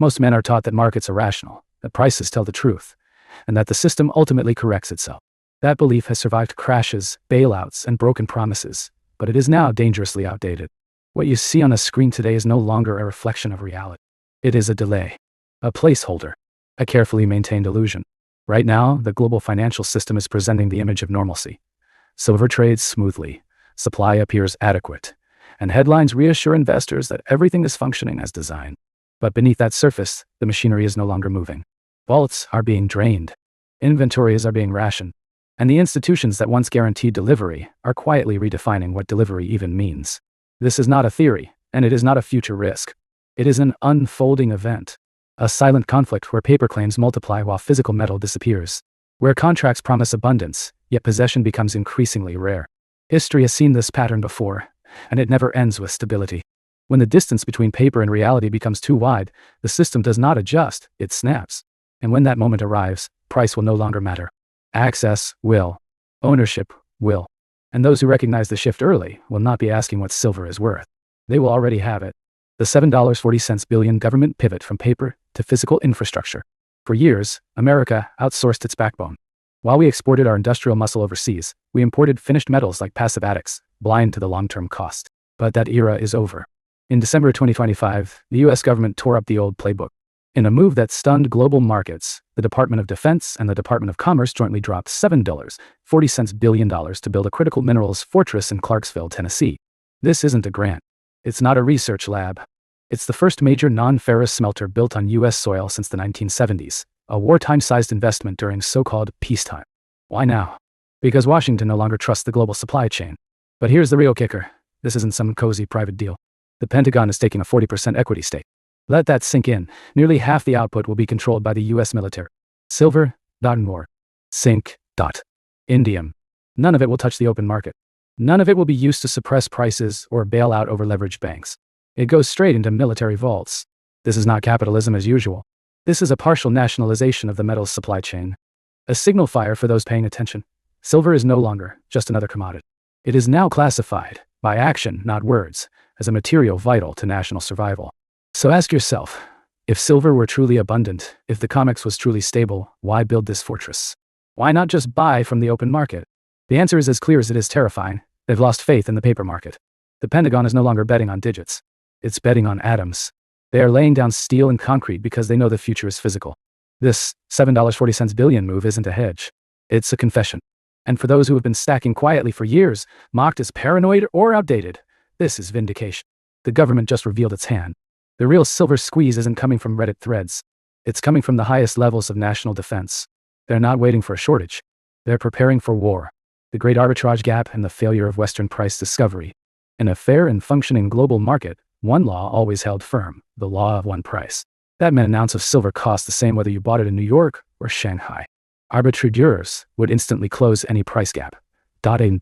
Most men are taught that markets are rational, that prices tell the truth, and that the system ultimately corrects itself. That belief has survived crashes, bailouts, and broken promises, but it is now dangerously outdated. What you see on a screen today is no longer a reflection of reality. It is a delay, a placeholder, a carefully maintained illusion. Right now, the global financial system is presenting the image of normalcy. Silver trades smoothly, supply appears adequate, and headlines reassure investors that everything is functioning as designed. But beneath that surface, the machinery is no longer moving. Vaults are being drained, inventories are being rationed, and the institutions that once guaranteed delivery are quietly redefining what delivery even means. This is not a theory, and it is not a future risk. It is an unfolding event. A silent conflict where paper claims multiply while physical metal disappears. Where contracts promise abundance, yet possession becomes increasingly rare. History has seen this pattern before, and it never ends with stability. When the distance between paper and reality becomes too wide, the system does not adjust, it snaps. And when that moment arrives, price will no longer matter. Access will. Ownership will. And those who recognize the shift early will not be asking what silver is worth. They will already have it. The $7.40 billion government pivot from paper to physical infrastructure. For years, America outsourced its backbone. While we exported our industrial muscle overseas, we imported finished metals like passive addicts, blind to the long-term cost. But that era is over. In December 2025, the U.S. government tore up the old playbook. In a move that stunned global markets, the Department of Defense and the Department of Commerce jointly dropped $7.40 billion to build a critical minerals fortress in Clarksville, Tennessee. This isn't a grant. It's not a research lab. It's the first major non-ferrous smelter built on U.S. soil since the 1970s, a wartime-sized investment during so-called peacetime. Why now? Because Washington no longer trusts the global supply chain. But here's the real kicker. This isn't some cozy private deal. The Pentagon is taking a 40% equity stake. Let that sink in. Nearly half the output will be controlled by the U.S. military. Silver, and more. Zinc, indium. None of it will touch the open market. None of it will be used to suppress prices or bail out over-leveraged banks. It goes straight into military vaults. This is not capitalism as usual. This is a partial nationalization of the metals supply chain. A signal fire for those paying attention. Silver is no longer just another commodity. It is now classified, by action, not words, as a material vital to national survival. So ask yourself, if silver were truly abundant, if the COMEX was truly stable, why build this fortress? Why not just buy from the open market? The answer is as clear as it is terrifying. They've lost faith in the paper market. The Pentagon is no longer betting on digits. It's betting on atoms. They are laying down steel and concrete because they know the future is physical. This $7.40 billion move isn't a hedge. It's a confession. And for those who have been stacking quietly for years, mocked as paranoid or outdated, this is vindication. The government just revealed its hand. The real silver squeeze isn't coming from Reddit threads. It's coming from the highest levels of national defense. They're not waiting for a shortage. They're preparing for war. The great arbitrage gap and the failure of Western price discovery. In a fair and functioning global market, one law always held firm, the law of one price. That meant an ounce of silver cost the same whether you bought it in New York or Shanghai. Arbitrageurs would instantly close any price gap. But in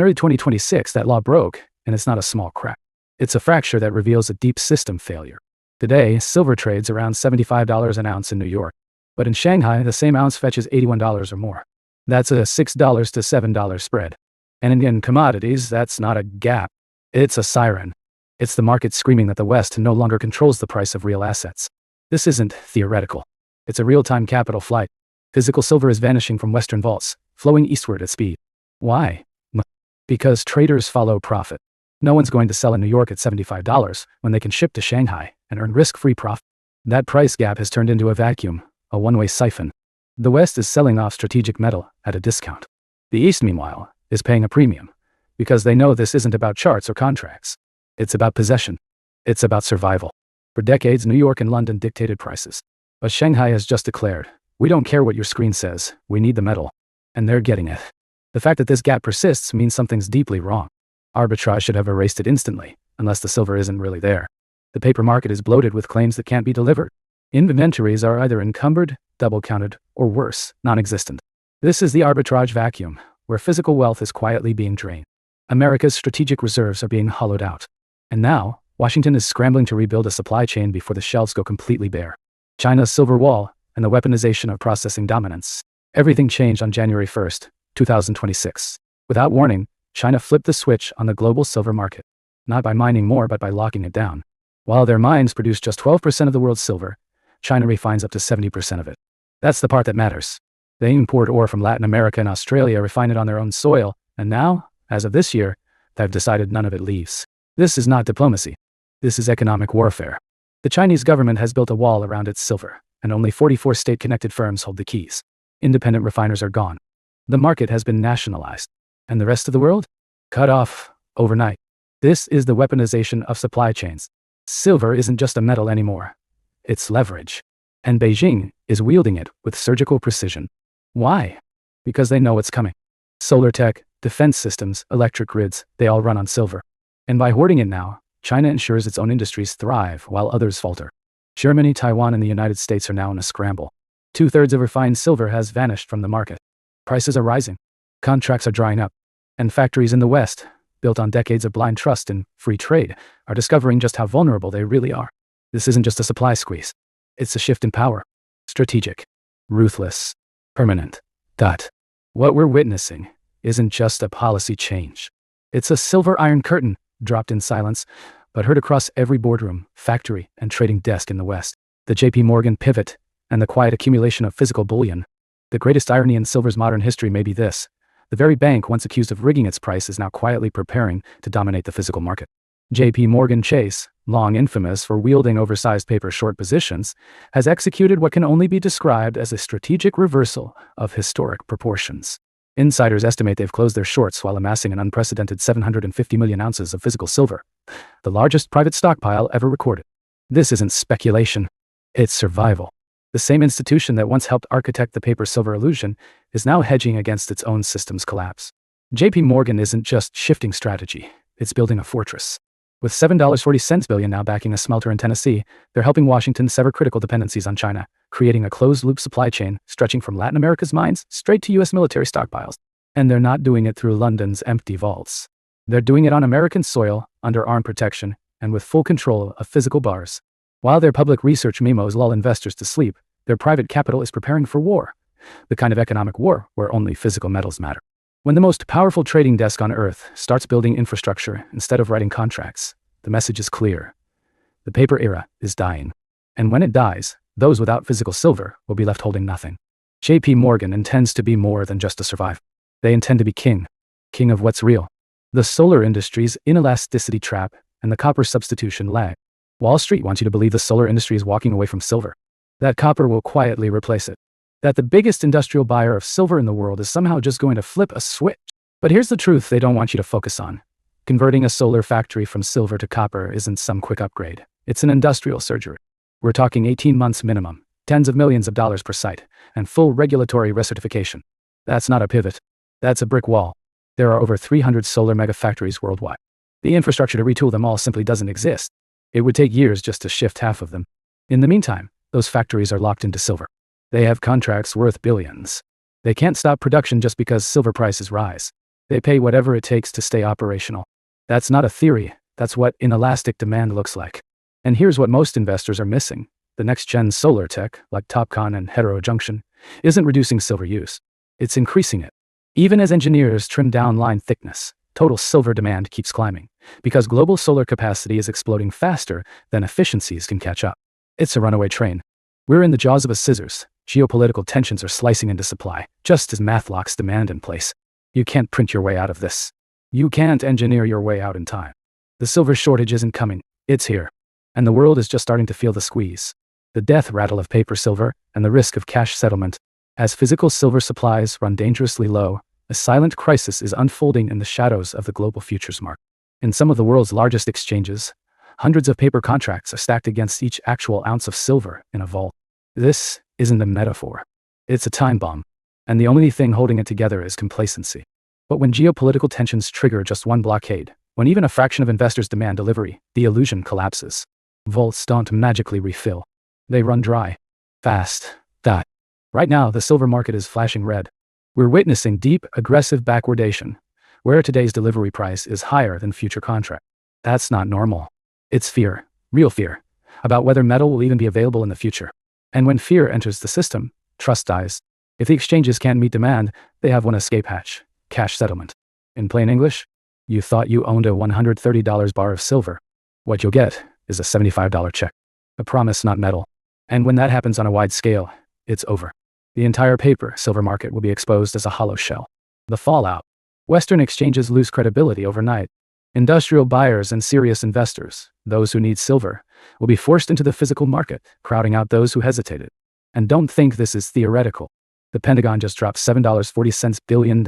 early 2026, that law broke, and it's not a small crack. It's a fracture that reveals a deep system failure. Today, silver trades around $75 an ounce in New York. But in Shanghai, the same ounce fetches $81 or more. That's a $6 to $7 spread. And in commodities, that's not a gap. It's a siren. It's the market screaming that the West no longer controls the price of real assets. This isn't theoretical. It's a real-time capital flight. Physical silver is vanishing from Western vaults, flowing eastward at speed. Why? Because traders follow profit. No one's going to sell in New York at $75 when they can ship to Shanghai and earn risk-free profit. That price gap has turned into a vacuum, a one-way siphon. The West is selling off strategic metal at a discount. The East, meanwhile, is paying a premium because they know this isn't about charts or contracts. It's about possession. It's about survival. For decades, New York and London dictated prices. But Shanghai has just declared, we don't care what your screen says, we need the metal. And they're getting it. The fact that this gap persists means something's deeply wrong. Arbitrage should have erased it instantly, unless the silver isn't really there. The paper market is bloated with claims that can't be delivered. Inventories are either encumbered, double-counted, or worse, non-existent. This is the arbitrage vacuum, where physical wealth is quietly being drained. America's strategic reserves are being hollowed out. And now, Washington is scrambling to rebuild a supply chain before the shelves go completely bare. China's silver wall, and the weaponization of processing dominance. Everything changed on January 1st, 2026. Without warning, China flipped the switch on the global silver market. Not by mining more, but by locking it down. While their mines produce just 12% of the world's silver, China refines up to 70% of it. That's the part that matters. They import ore from Latin America and Australia, refine it on their own soil, and now, as of this year, they've decided none of it leaves. This is not diplomacy. This is economic warfare. The Chinese government has built a wall around its silver, and only 44 state-connected firms hold the keys. Independent refiners are gone. The market has been nationalized. And the rest of the world? Cut off overnight. This is the weaponization of supply chains. Silver isn't just a metal anymore. It's leverage. And Beijing is wielding it with surgical precision. Why? Because they know what's coming. Solar tech, defense systems, electric grids, they all run on silver. And by hoarding it now, China ensures its own industries thrive while others falter. Germany, Taiwan, and the United States are now in a scramble. 2/3 of refined silver has vanished from the market. Prices are rising. Contracts are drying up. And factories in the West, built on decades of blind trust in free trade, are discovering just how vulnerable they really are. This isn't just a supply squeeze. It's a shift in power. Strategic. Ruthless. Permanent. What we're witnessing isn't just a policy change. It's a silver iron curtain, dropped in silence, but heard across every boardroom, factory, and trading desk in the West. The J.P. Morgan pivot, and the quiet accumulation of physical bullion. The greatest irony in silver's modern history may be this. The very bank once accused of rigging its price is now quietly preparing to dominate the physical market. J.P. Morgan Chase, long infamous for wielding oversized paper short positions, has executed what can only be described as a strategic reversal of historic proportions. Insiders estimate they've closed their shorts while amassing an unprecedented 750 million ounces of physical silver, the largest private stockpile ever recorded. This isn't speculation. It's survival. The same institution that once helped architect the paper-silver illusion is now hedging against its own system's collapse. J.P. Morgan isn't just shifting strategy, it's building a fortress. With $7.40 billion now backing a smelter in Tennessee, they're helping Washington sever critical dependencies on China, creating a closed-loop supply chain stretching from Latin America's mines straight to U.S. military stockpiles. And they're not doing it through London's empty vaults. They're doing it on American soil, under armed protection, and with full control of physical bars. While their public research memos lull investors to sleep, their private capital is preparing for war, the kind of economic war where only physical metals matter. When the most powerful trading desk on Earth starts building infrastructure instead of writing contracts, the message is clear. The paper era is dying. And when it dies, those without physical silver will be left holding nothing. J.P. Morgan intends to be more than just a survivor. They intend to be king of what's real. The solar industry's inelasticity trap and the copper substitution lag. Wall Street wants you to believe the solar industry is walking away from silver. That copper will quietly replace it. That the biggest industrial buyer of silver in the world is somehow just going to flip a switch. But here's the truth they don't want you to focus on. Converting a solar factory from silver to copper isn't some quick upgrade. It's an industrial surgery. We're talking 18 months minimum, tens of millions of dollars per site, and full regulatory recertification. That's not a pivot. That's a brick wall. There are over 300 solar megafactories worldwide. The infrastructure to retool them all simply doesn't exist. It would take years just to shift half of them. In the meantime, those factories are locked into silver. They have contracts worth billions. They can't stop production just because silver prices rise. They pay whatever it takes to stay operational. That's not a theory. That's what inelastic demand looks like. And here's what most investors are missing. The next-gen solar tech, like TOPCon and heterojunction, isn't reducing silver use. It's increasing it. Even as engineers trim down line thickness, total silver demand keeps climbing, because global solar capacity is exploding faster than efficiencies can catch up. It's a runaway train. We're in the jaws of a scissors. Geopolitical tensions are slicing into supply, just as math locks demand in place. You can't print your way out of this. You can't engineer your way out in time. The silver shortage isn't coming. It's here. And the world is just starting to feel the squeeze. The death rattle of paper silver and the risk of cash settlement. As physical silver supplies run dangerously low, a silent crisis is unfolding in the shadows of the global futures market. In some of the world's largest exchanges, hundreds of paper contracts are stacked against each actual ounce of silver in a vault. This isn't a metaphor. It's a time bomb. And the only thing holding it together is complacency. But when geopolitical tensions trigger just one blockade, when even a fraction of investors demand delivery, the illusion collapses. Vaults don't magically refill. They run dry. Fast. Right now, the silver market is flashing red. We're witnessing deep, aggressive backwardation, where today's delivery price is higher than future contract. That's not normal. It's fear, real fear, about whether metal will even be available in the future. And when fear enters the system, trust dies. If the exchanges can't meet demand, they have one escape hatch: cash settlement. In plain English, you thought you owned a $130 bar of silver. What you'll get is a $75 check. A promise, not metal. And when that happens on a wide scale, it's over. The entire silver market will be exposed as a hollow shell. The fallout. Western exchanges lose credibility overnight. Industrial buyers and serious investors, those who need silver, will be forced into the physical market, crowding out those who hesitated. And don't think this is theoretical. The Pentagon just dropped $7.40 billion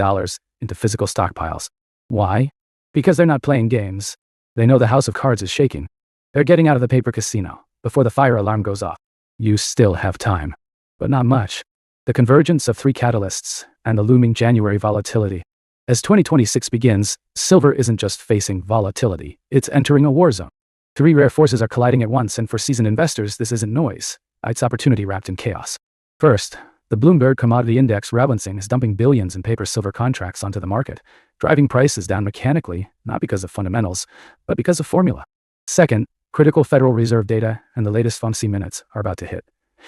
into physical stockpiles. Why? Because they're not playing games. They know the house of cards is shaking. They're getting out of the paper casino before the fire alarm goes off. You still have time, but not much. The convergence of three catalysts and the looming January volatility. As 2026 begins, silver isn't just facing volatility, it's entering a war zone. Three rare forces are colliding at once, and for seasoned investors, this isn't noise. It's opportunity wrapped in chaos. First, the Bloomberg Commodity Index rebalancing is dumping billions in paper silver contracts onto the market, driving prices down mechanically, not because of fundamentals, but because of formula. Second, critical Federal Reserve data and the latest FOMC minutes are about to hit,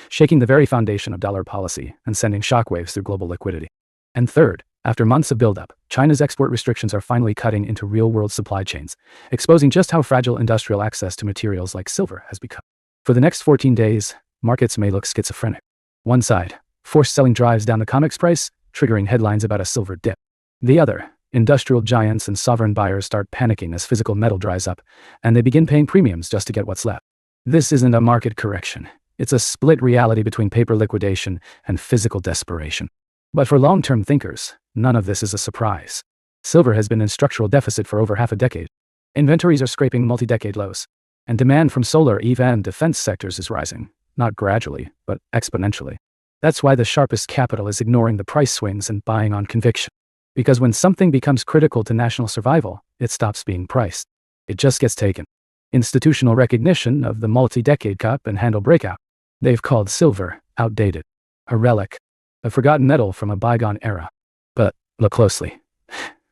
shaking the very foundation of dollar policy and sending shockwaves through global liquidity. And third, after months of buildup, China's export restrictions are finally cutting into real-world supply chains, exposing just how fragile industrial access to materials like silver has become. For the next 14 days, markets may look schizophrenic. One side, forced selling drives down the COMEX price, triggering headlines about a silver dip. The other, industrial giants and sovereign buyers start panicking as physical metal dries up, and they begin paying premiums just to get what's left. This isn't a market correction. It's a split reality between paper liquidation and physical desperation. But for long-term thinkers, none of this is a surprise. Silver has been in structural deficit for over half a decade. Inventories are scraping multi-decade lows, and demand from solar, EV, and defense sectors is rising, not gradually, but exponentially. That's why the sharpest capital is ignoring the price swings and buying on conviction. Because when something becomes critical to national survival, it stops being priced. It just gets taken. Institutional recognition of the multi-decade cup and handle breakout. They've called silver outdated, a relic, a forgotten metal from a bygone era. But look closely,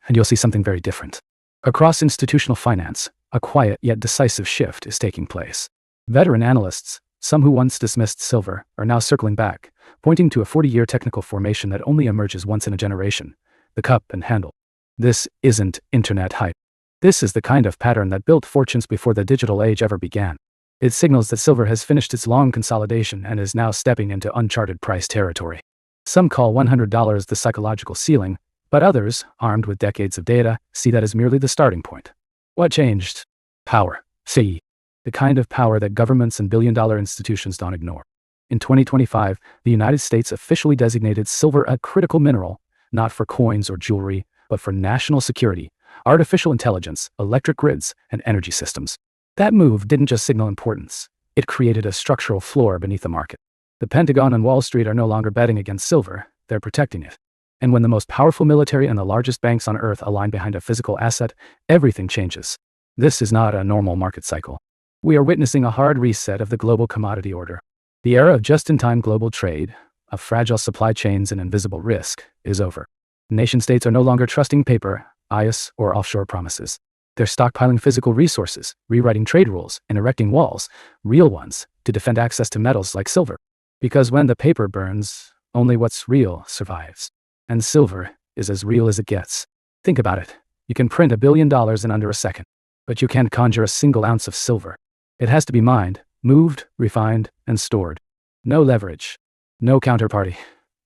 and you'll see something very different. Across institutional finance, a quiet yet decisive shift is taking place. Veteran analysts, some who once dismissed silver, are now circling back, pointing to a 40-year technical formation that only emerges once in a generation: the cup and handle. This isn't internet hype. This is the kind of pattern that built fortunes before the digital age ever began. It signals that silver has finished its long consolidation and is now stepping into uncharted price territory. Some call $100 the psychological ceiling, but others, armed with decades of data, see that as merely the starting point. What changed? Power. See, the kind of power that governments and billion-dollar institutions don't ignore. In 2025, the United States officially designated silver a critical mineral, not for coins or jewelry, but for national security, artificial intelligence, electric grids, and energy systems. That move didn't just signal importance. It created a structural floor beneath the market. The Pentagon and Wall Street are no longer betting against silver, they're protecting it. And when the most powerful military and the largest banks on earth align behind a physical asset, everything changes. This is not a normal market cycle. We are witnessing a hard reset of the global commodity order. The era of just-in-time global trade, of fragile supply chains and invisible risk, is over. Nation-states are no longer trusting paper, IS, or offshore promises. They're stockpiling physical resources, rewriting trade rules, and erecting walls, real ones, to defend access to metals like silver. Because when the paper burns, only what's real survives. And silver is as real as it gets. Think about it. You can print $1 billion in under a second, but you can't conjure a single ounce of silver. It has to be mined, moved, refined, and stored. No leverage, no counterparty,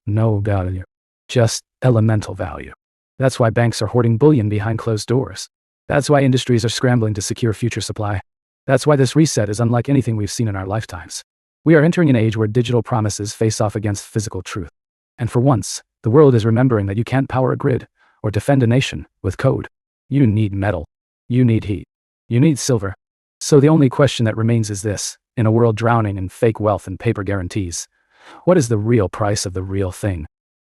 no value, just elemental value. That's why banks are hoarding bullion behind closed doors. That's why industries are scrambling to secure future supply. That's why this reset is unlike anything we've seen in our lifetimes. We are entering an age where digital promises face off against physical truth. And for once, the world is remembering that you can't power a grid or defend a nation with code. You need metal. You need heat. You need silver. So the only question that remains is this: in a world drowning in fake wealth and paper guarantees, what is the real price of the real thing?